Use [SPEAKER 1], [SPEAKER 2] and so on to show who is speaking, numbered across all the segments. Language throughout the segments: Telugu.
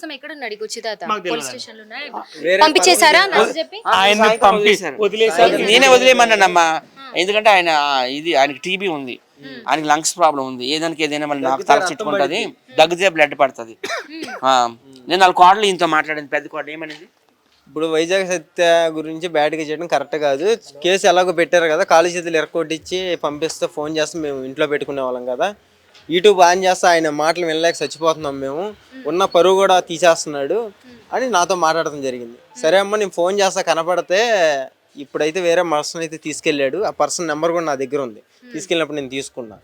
[SPEAKER 1] ఎక్కడున్నాడు ఈ కుర్చీ తాత?
[SPEAKER 2] మాకు
[SPEAKER 1] పోలీస్
[SPEAKER 2] తెలియదు.
[SPEAKER 1] స్టేషన్ లో పంపించేశారా నాకు చెప్పి?
[SPEAKER 2] ఆయన వదిలేశారు.
[SPEAKER 3] నేనే వదిలేయమన్నానమ్మా. ఎందుకంటే ఆయనకి టీబీ ఉంది, ఆయనకి లంగ్స్ ప్రాబ్లం ఉంది. ఏదైనా మళ్ళీ నాకు తల చుట్టుకుంటుంది, దగ్గితే బ్లడ్ పడుతుంది. నేను 4 కోడలు ఈయనతో మాట్లాడింది, పెద్ద కోడలు ఏమనేది,
[SPEAKER 4] ఇప్పుడు వైజాగ్ సత్య గురించి బ్యాడ్గా చేయడం కరెక్ట్ కాదు. కేసు ఎలాగో పెట్టారు కదా, కాలు చేతులు ఎరకొట్టించి పంపిస్తే ఫోన్ చేస్తే మేము ఇంట్లో పెట్టుకునే వాళ్ళం కదా. యూట్యూబ్ ఆన్ చేస్తే ఆయన మాటలు వినలేక చచ్చిపోతున్నాం మేము, ఉన్న పరువు కూడా తీసేస్తున్నాడు అని నాతో మాట్లాడటం జరిగింది. సరే అమ్మ నేను ఫోన్ చేస్తా కనపడితే, ఇప్పుడైతే వేరే పర్సన్ అయితే తీసుకెళ్ళాడు. ఆ పర్సన్ నెంబర్ కూడా నా దగ్గర ఉంది, తీసుకెళ్ళినప్పుడు నేను తీసుకున్నా.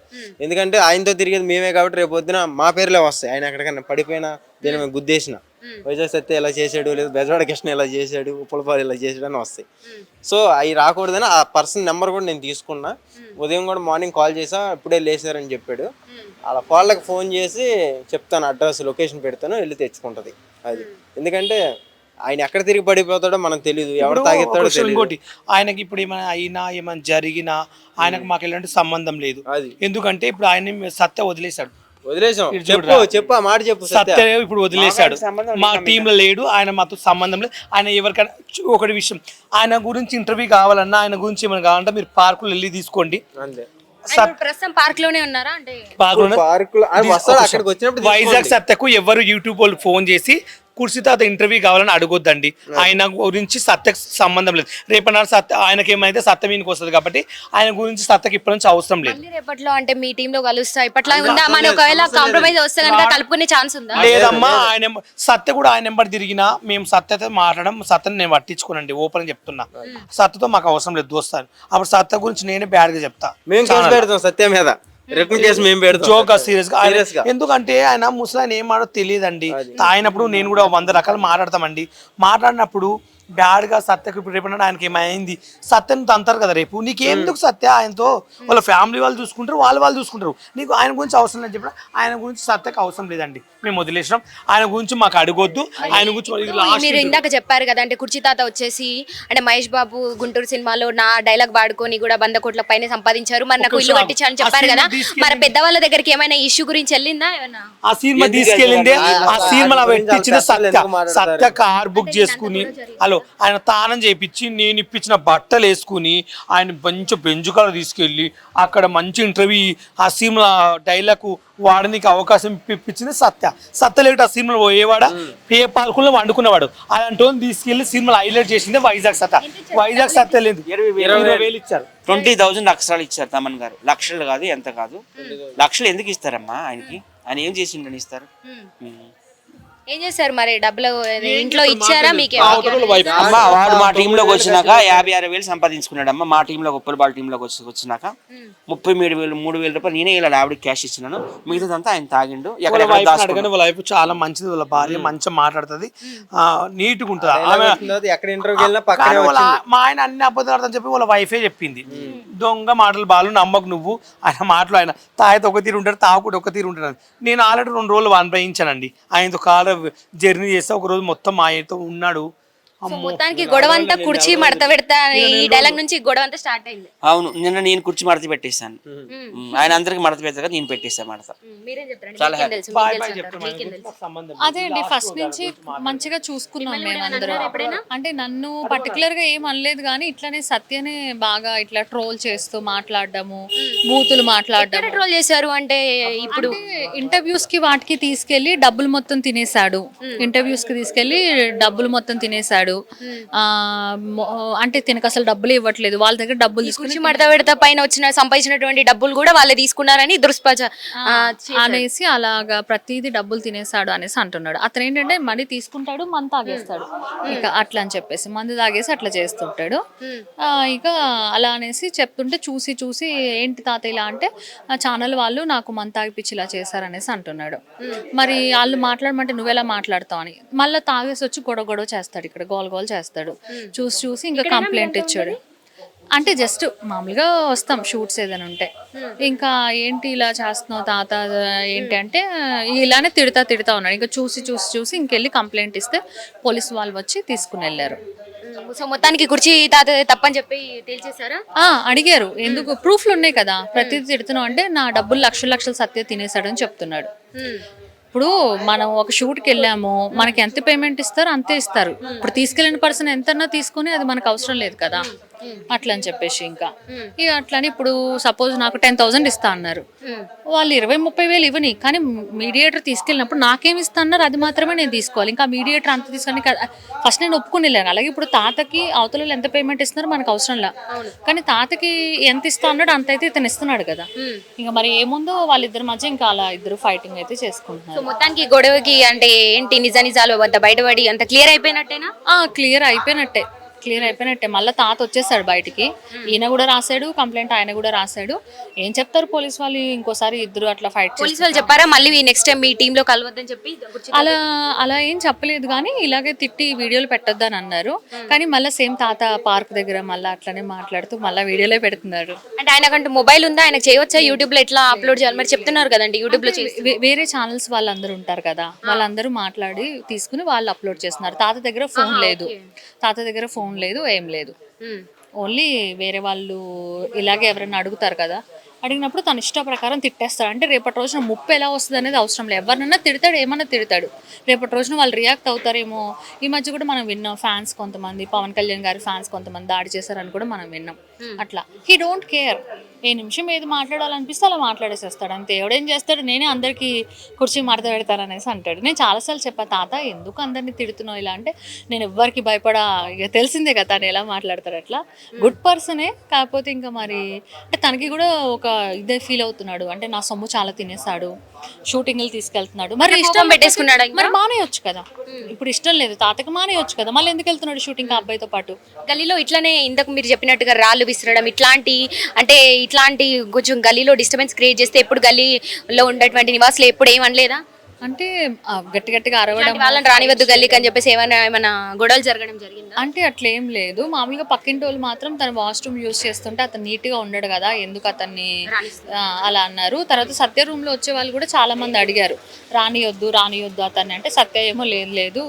[SPEAKER 4] ఎందుకంటే ఆయనతో తిరిగేది మేమే కాబట్టి రేపు పొద్దున మా పేర్లే వస్తాయి. ఆయన ఎక్కడికైనా పడిపోయినా దీని మేము గుద్దేసిన వైజాగ్ సత్య ఇలా చేశాడు, లేదా బెజవాడ కృష్ణ ఇలా చేశాడు, ఉప్పలపాలు ఇలా చేశాడు అని వస్తాయి. సో అవి రాకూడదని ఆ పర్సన్ నెంబర్ కూడా నేను తీసుకున్నా. ఉదయం కూడా మార్నింగ్ కాల్ చేసా, ఇప్పుడే లేచారని చెప్పాడు. అలా వాళ్ళకి ఫోన్ చేసి చెప్తాను, అడ్రస్ లొకేషన్ పెడతాను, వెళ్ళి తెచ్చుకుంటుంది అది. ఎందుకంటే ఆయన ఎక్కడ తిరిగి పడిపోతాడో మనకు తెలియదు, ఎవరు తాగెత్తాడో తెలియదు.
[SPEAKER 2] ఇంకోటి, ఆయనకి ఇప్పుడు ఏమైనా అయినా ఏమైనా జరిగినా ఆయనకు మాకు ఎలాంటి సంబంధం లేదు. ఎందుకంటే ఇప్పుడు ఆయన సత్య వదిలేశాడు.
[SPEAKER 4] వదిలేసాం. చెప్పు ఆ మాట చెప్పు.
[SPEAKER 2] సత్య ఇప్పుడు వదిలేశాడు, మా టీమ్ లో లేడు, ఆయన మాతో సంబంధం లేదు. ఆయన ఎవరికైనా ఒకటి విషయం, ఆయన గురించి ఇంటర్వ్యూ కావాలన్నా, ఆయన గురించి ఏమైనా కావాలంటే మీరు పార్కులో వెళ్ళి తీసుకోండి.
[SPEAKER 4] అంతే.
[SPEAKER 1] ప్రస్తుతం పార్క్ లోనే ఉన్నారా? అంటే
[SPEAKER 2] వైజాగ్ సత్యకు ఎవరు యూట్యూబ్ వాళ్ళు ఫోన్ చేసి కుర్చీ తాత ఇంటర్వ్యూ కావాలని అడగొద్దండి. ఆయన గురించి సత్యకు సంబంధం లేదు. రేపటి సత్య ఆయనకి ఏమైతే సత్య మీనికి వస్తుంది కాబట్టి ఆయన గురించి సత్యకి ఇప్పటి నుంచి అవసరం లేదు.
[SPEAKER 1] రేపట్లో అంటే మీ టీమ్ లో కలుస్తా ఇప్పట్లో ఉందా? మన ఒకవేళ కాంప్రమైజ్ వస్తే కనుక కలుపుకునే ఛాన్స్ ఉందా?
[SPEAKER 2] లేదమ్మా, ఆయన సత్య కూడా ఆయన నెంబర్ తిరిగినా మేము సత్యతో మాట్లాడడం, సత్యని నేను పట్టించుకోనండి, ఓపెన్ చెప్తున్నా. సత్యతో మాకు అవసరం లేదు దోస్తాను. అప్పుడు సత్య గురించి నేనే బ్యాడ్ గా చెప్తా.
[SPEAKER 4] సత్య మీద
[SPEAKER 2] ఎందుకంటే ఆయన ముసలాయన ఏం మాడో తెలియదండి. తాగినప్పుడు నేను కూడా 100 రకాలు మాట్లాడతామండి. మాట్లాడినప్పుడు బ్యాడ్ గా సత్యకు ఇప్పుడు రేపు ఆయనకి ఏమైంది, సత్యని తంతారు కదా రేపు. నీకెందుకు సత్య, ఆయనతో వాళ్ళ ఫ్యామిలీ వాళ్ళు చూసుకుంటారు, వాళ్ళు చూసుకుంటారు, నీకు ఆయన గురించి అవసరం లేదు చెప్పిన. ఆయన గురించి సత్యకు అవసరం లేదండి, మేము వదిలేసినాం. ఆయన గురించి మాకు అడగొద్దు. ఆయన గురించి
[SPEAKER 1] మీరు ఇందాక చెప్పారు కదా, అంటే కుర్చీ తాత వచ్చేసి అంటే మహేష్ బాబు గుంటూరు సినిమాలో నా డైలాగ్ వాడుకొని కూడా 100 కోట్ల పైన సంపాదించారు, మరి నాకు ఇల్లు కట్టించారని చెప్పారు కదా. మరి పెద్దవాళ్ళ దగ్గరికి ఏమైనా ఇష్యూ గురించి వెళ్ళిందా? ఏమన్నా
[SPEAKER 2] ఆ సినిమా తీసుకెళ్ళింది, ఆ సినిమా పెట్టించిన సత్య కార్ బుక్ చేసుకుని ఆయన తానం చేయించి నేను ఇప్పించిన బట్టలు వేసుకుని ఆయన మంచి బెంజుకాలు తీసుకెళ్ళి అక్కడ మంచి ఇంటర్వ్యూ ఆ సినిమా డైలాగ్ వాడడానికి అవకాశం ఇప్పించింది సత్య లేకపోతే ఆ సినిమాలో పోయేవాడ ఏ పార్కుల్లో వండుకునేవాడు. అలాంటి తీసుకెళ్లి సినిమాలు హైలైట్ చేసింది వైజాగ్ సత్య లేదు. 20,000 ఇచ్చారు,
[SPEAKER 3] 20,000 అక్షరాలు ఇచ్చారు తమన్ గారు. లక్షలు కాదు, ఎంత కాదు, లక్షలు ఎందుకు ఇస్తారమ్మా ఆయనకి? ఆయన ఏం చేసిండని ఇస్తారు?
[SPEAKER 1] ఏం చేశారు మరి? డబ్బులు ఇంట్లో ఇచ్చారా మీకు?
[SPEAKER 3] వాడు మా టీమ్ లోకి వచ్చినాక 56,000 సంపాదించుకున్నాడమ్మా. మా టీంలో ఉప్పలపాడు టీంలోకి వచ్చినాక 33,000 3,000 రూపాయలు నేనే ఇలా ఆవిడకి క్యాష్ ఇచ్చినాను. మిగతాదంతా ఆయన తాగిండు.
[SPEAKER 2] వైఫ్ చాలా మంచిది, వాళ్ళ భార్య మంచిగా మాట్లాడుతుంది, నీట్ గా ఉంటుంది. మా ఆయన అన్ని అబద్ధాలు అని చెప్పి వాళ్ళ వైఫే చెప్పింది. దొంగ మాటలు బాలు నమ్మకు నువ్వు, ఆయన మాటలు ఆయన తాగితే ఒక తీరు ఉంటాడు, తాగుడు ఒక తీరు ఉంటాడు. నేను ఆల్రెడీ 2 రోజులు అనుభవించానండి ఆయనతో. కాల జర్నీ చేస్తే ఒక రోజు మొత్తం ఆయనతో ఉన్నాడు.
[SPEAKER 1] మొత్తానికి గొడవ అంతా కుర్చీ మడత పెడతా ఈ డైలాగ్ నుంచి గొడవ అంతా స్టార్ట్ అయింది.
[SPEAKER 3] అవును, నిన్న నేను కుర్చీ మడత పెట్టేశాను, ఆయన అందరికి మడత పెడతా, నేను పెట్టేస్తాను మడత.
[SPEAKER 5] అదే అండి, ఫస్ట్ నుంచి మంచిగా చూసుకున్నాం మేమందరం. అంటే నన్ను పర్టికులర్ గా ఏం అనలేదు కానీ ఇట్లానే సత్యనే బాగా ఇట్లా ట్రోల్ చేస్తూ మాట్లాడడము, బూతులు మాట్లాడడం.
[SPEAKER 1] ట్రోల్ చేశారు అంటే ఇప్పుడు
[SPEAKER 5] ఇంటర్వ్యూస్ కి వాటికి తీసుకెళ్లి డబ్బులు మొత్తం తినేశాడు. ఇంటర్వ్యూస్ కి తీసుకెళ్లి డబ్బులు మొత్తం తినేశాడు. అంటే తినకు అసలు డబ్బులు ఇవ్వట్లేదు, వాళ్ళ దగ్గర డబ్బులు తీసుకుని
[SPEAKER 1] మడత పెడతా పైన సంపాదించినటువంటి డబ్బులు కూడా వాళ్ళే తీసుకున్నారని
[SPEAKER 5] అనేసి అలాగా ప్రతిదీ డబ్బులు తినేసాడు అనేసి అంటున్నాడు. అతను ఏంటంటే మనీ తీసుకుంటాడు, మందు తాగేస్తాడు, ఇక అట్లా అని చెప్పేసి మందు తాగేసి అట్లా చేస్తుంటాడు. ఇక అలా అనేసి చెప్తుంటే చూసి ఏంటి తాత ఇలా అంటే ఛానల్ వాళ్ళు నాకు మందు తాగిపిచ్చి ఇలా చేశారనేసి అంటున్నాడు. మరి వాళ్ళు మాట్లాడమంటే నువ్వెలా మాట్లాడతావు అని మళ్ళీ తాగేసి వచ్చి గొడవ చేస్తాడు, ఇక్కడ గోల్ చేస్తాడు. చూసి ఇంకా కంప్లైంట్ ఇచ్చాడు. అంటే జస్ట్ మామూలుగా వస్తాం షూట్స్ ఏదైనా ఉంటే, ఇంకా ఏంటి ఇలా చేస్తున్నావు తాత ఏంటి అంటే ఇలానే తిడతా ఉన్నాడు. ఇంకా చూసి ఇంకెళ్ళి కంప్లైంట్ ఇస్తే పోలీసు వాళ్ళు వచ్చి తీసుకుని వెళ్ళారు.
[SPEAKER 1] సో మొత్తానికి కుర్చీ తాత తప్పని చెప్పి తేల్చేశారా?
[SPEAKER 5] అడిగారు, ఎందుకు ప్రూఫ్లు ఉన్నాయి కదా, ప్రతిదీ తిడుతున్నావు అంటే నా డబ్బులు లక్షలు సత్య తినేశాడని చెప్తున్నాడు. ఇప్పుడు మనం ఒక షూట్కి వెళ్ళాము, మనకి ఎంత పేమెంట్ ఇస్తారో అంతే ఇస్తారు. ఇప్పుడు తీసుకెళ్ళిన పర్సన్ ఎంతన్నా తీసుకొని అది మనకు అవసరం లేదు కదా, అట్లా అని చెప్పేసి ఇంకా ఇక అట్లని ఇప్పుడు సపోజ్ నాకు 10,000 ఇస్తా అన్నారు, వాళ్ళు 20-30 వేలు ఇవ్వని, కానీ మీడియేటర్ తీసుకెళ్ళినప్పుడు నాకేమి ఇస్తా అన్నారు అది మాత్రమే నేను తీసుకోవాలి. ఇంకా మీడియేటర్ అంత తీసుకొని ఫస్ట్ నేను ఒప్పుకుని వెళ్ళాను. అలాగే ఇప్పుడు తాతకి అవతల ఎంత పేమెంట్ ఇస్తున్నారో మనకు అవసరం లే, కానీ తాతకి ఎంత ఇస్తా అన్నాడు అంత అయితే ఇతను ఇస్తున్నాడు కదా. ఇంకా మరి ఏముందో వాళ్ళిద్దరి మధ్య ఇంకా అలా ఇద్దరు ఫైటింగ్ అయితే చేసుకుంటున్నారు.
[SPEAKER 1] సో మొత్తానికి గొడవకి అంటే ఏంటి నిజాలు వద్ద బయటపడి అంత క్లియర్ అయిపోయినట్టేనా? క్లియర్ అయిపోయినట్టే. మళ్ళీ తాత వచ్చేసాడు బయటికి, ఈయన కూడా రాశాడు కంప్లైంట్, ఆయన కూడా రాశాడు. ఏం చెప్తారు పోలీస్ వాళ్ళు, ఇంకోసారి ఇద్దరు అట్లా ఫైట్ పోలీస్ వాళ్ళు చెప్పారా మళ్ళీ నెక్స్ట్ టైం మీ టీమ్ లో కలవద్దని చెప్పి?
[SPEAKER 5] అలా ఏం చెప్పలేదు, కానీ ఇలాగే తిట్టి వీడియోలు పెట్టొద్దని అన్నారు. కానీ మళ్ళీ సేమ్ తాత పార్క్ దగ్గర మళ్ళీ అట్లనే మాట్లాడుతూ మళ్ళీ వీడియోలే పెడుతున్నారు.
[SPEAKER 1] అంటే ఆయనకంటూ మొబైల్ ఉందా, ఆయన చేయవచ్చా యూట్యూబ్ లో ఎట్లా అప్లోడ్ చేయాలి మరి చెప్తున్నారు కదండి. యూట్యూబ్ లో
[SPEAKER 5] వేరే ఛానల్స్ వాళ్ళందరూ ఉంటారు కదా, వాళ్ళందరూ మాట్లాడి తీసుకుని వాళ్ళు అప్లోడ్ చేస్తున్నారు. తాత దగ్గర ఫోన్ లేదు ఏం లేదు, ఓన్లీ వేరే వాళ్ళు ఇలాగే ఎవరైనా అడుగుతారు కదా, అడిగినప్పుడు తన ఇష్ట ప్రకారం తిట్టేస్తాడు. అంటే రేపటి రోజున ముప్పు ఎలా వస్తుంది అనేది అవసరం లేదు, ఎవరినన్నా తిడతాడు, ఏమన్నా తిడతాడు. రేపటి రోజున వాళ్ళు రియాక్ట్ అవుతారేమో. ఈ మధ్య కూడా మనం విన్నాం, ఫ్యాన్స్ కొంతమంది, పవన్ కళ్యాణ్ గారి ఫ్యాన్స్ కొంతమంది దాడి చేశారని కూడా మనం విన్నాం. అట్లా హీ డోంట్ కేర్, ఏ నిమిషం ఏది మాట్లాడాలనిపిస్తే అలా మాట్లాడేసేస్తాడు అంతే. ఎవడేం చేస్తాడు, నేనే అందరికీ కుర్చీ మడత పెడతాను అనేసి అంటాడు. నేను చాలాసార్లు చెప్పా, తాత ఎందుకు అందరినీ తిడుతున్నావు ఇలా అంటే, నేను ఎవ్వరికి భయపడా, ఇక తెలిసిందే కదా తను ఎలా మాట్లాడతాడు. అట్లా గుడ్ పర్సనే, కాకపోతే ఇంకా మరి అంటే తనకి కూడా ఒక ఇదే ఫీల్ అవుతున్నాడు. అంటే నా సొమ్ము చాలా తినేసాడు, షూటింగ్లు తీసుకెళ్తున్నాడు, మరి ఇష్టం
[SPEAKER 1] పెట్టేసుకున్నాడు,
[SPEAKER 5] మరి మానేయొచ్చు కదా. ఇప్పుడు ఇష్టం లేదు తాతకి, మానేయొచ్చు కదా, మళ్ళీ ఎందుకు వెళ్తున్నాడు షూటింగ్ అబ్బాయితో పాటు?
[SPEAKER 1] గలీలో ఇట్లానే ఇంతకు మీరు చెప్పినట్టుగా రాళ్ళు విసరడం ఇట్లాంటి కొంచెం గలీలో డిస్టర్బెన్స్ క్రియేట్ చేస్తే ఎప్పుడు గలీలో ఉండేటువంటి నివాసులు ఎప్పుడు ఏమనలేదా?
[SPEAKER 5] అంటే గట్టిగా అరవడం,
[SPEAKER 1] వాళ్ళని రానివద్దు గల్లీకి అని చెప్పేసి ఏమైనా గొడవలు జరగడం జరిగిందా?
[SPEAKER 5] అంటే అట్లేం లేదు. మామూలుగా పక్కింటి వాళ్ళు మాత్రం తన వాష్రూమ్ యూజ్ చేస్తుంటే అతను నీట్గా ఉండడు కదా, ఎందుకు అతన్ని అలా అన్నారు. తర్వాత సత్య రూమ్లో వచ్చే వాళ్ళు కూడా చాలా మంది అడిగారు, రానియొద్దు అతన్ని. అంటే సత్య ఏమో లేదు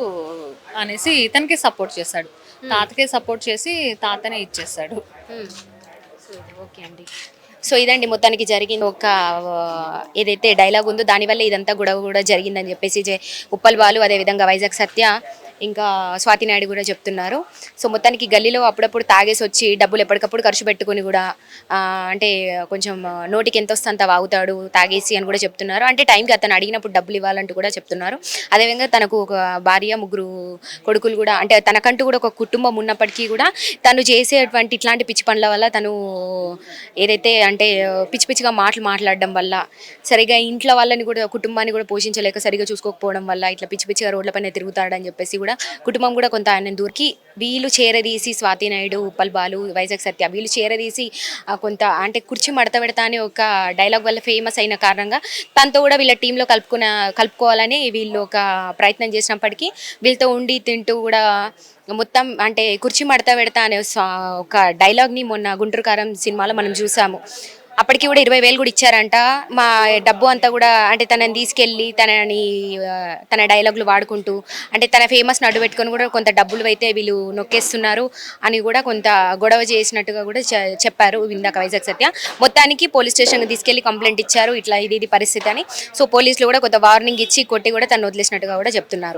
[SPEAKER 5] అనేసి ఇతనికి సపోర్ట్ చేశాడు, తాతకే సపోర్ట్ చేసి తాతనే ఇచ్చేసాడు.
[SPEAKER 1] ఓకే అండి. సో ఇదండి మొత్తానికి జరిగింది. ఒక ఏదైతే డైలాగ్ ఉందో దానివల్ల ఇదంతా గొడవ కూడా జరిగిందని చెప్పేసి ఉప్పల్ బాలు, అదేవిధంగా వైజాగ్ సత్య, ఇంకా స్వాతి నాయుడు కూడా చెప్తున్నారు. సో మొత్తానికి గల్లీలో అప్పుడప్పుడు తాగేసి వచ్చి డబ్బులు ఎప్పటికప్పుడు ఖర్చు పెట్టుకుని కూడా అంటే కొంచెం నోటికి ఎంత వస్తే అంత వాగుతాడు తాగేసి అని కూడా చెప్తున్నారు. అంటే టైంకి అతను అడిగినప్పుడు డబ్బులు ఇవ్వాలంటూ కూడా చెప్తున్నారు. అదేవిధంగా తనకు ఒక భార్య, 3 కొడుకులు కూడా, అంటే తనకంటూ కూడా ఒక కుటుంబం ఉన్నప్పటికీ కూడా తను చేసేటువంటి ఇట్లాంటి పిచ్చి పనుల వల్ల తను ఏదైతే అంటే పిచ్చిగా మాట్లాడడం వల్ల, సరిగా ఇంట్లో వాళ్ళని కూడా కుటుంబాన్ని కూడా పోషించలేక సరిగా చూసుకోకపోవడం వల్ల ఇట్లా పిచ్చిగా రోడ్లపైన తిరుగుతాడని చెప్పేసి కూడా కుటుంబం కూడా కొంత ఆయన దూరికి వీళ్ళు చేరదీసి, స్వాతి నాయుడు, ఉప్పల్ బాలు, వైజాగ్ సత్య వీళ్ళు చేరదీసి కొంత అంటే కుర్చీ మడత పెడతా అని ఒక డైలాగ్ వల్ల ఫేమస్ అయిన కారణంగా తనతో కూడా వీళ్ళ టీంలో కలుపుకోవాలని వీళ్ళు ఒక ప్రయత్నం చేసినప్పటికీ వీళ్ళతో ఉండి తింటూ కూడా మొత్తం అంటే కుర్చీ మడత పెడతా అనే ఒక డైలాగ్ని మొన్న గుంటూరు కారం సినిమాలో మనం చూసాము. అప్పటికి కూడా 20,000 కూడా ఇచ్చారంట. మా డబ్బు అంతా కూడా అంటే తనని తీసుకెళ్ళి తన డైలాగులు వాడుకుంటూ అంటే తన ఫేమస్ నడు పెట్టుకొని కూడా కొంత డబ్బులు అయితే వీళ్ళు నొక్కేస్తున్నారు అని కూడా కొంత గొడవ చేసినట్టుగా కూడా చెప్పారు ఇందాక వైజాగ్ సత్య. మొత్తానికి పోలీస్ స్టేషన్కి తీసుకెళ్లి కంప్లైంట్ ఇచ్చారు, ఇట్లా ఇది పరిస్థితి అని. సో పోలీసులు కూడా కొంత వార్నింగ్ ఇచ్చి కొట్టి కూడా తను వదిలేసినట్టుగా కూడా చెప్తున్నారు.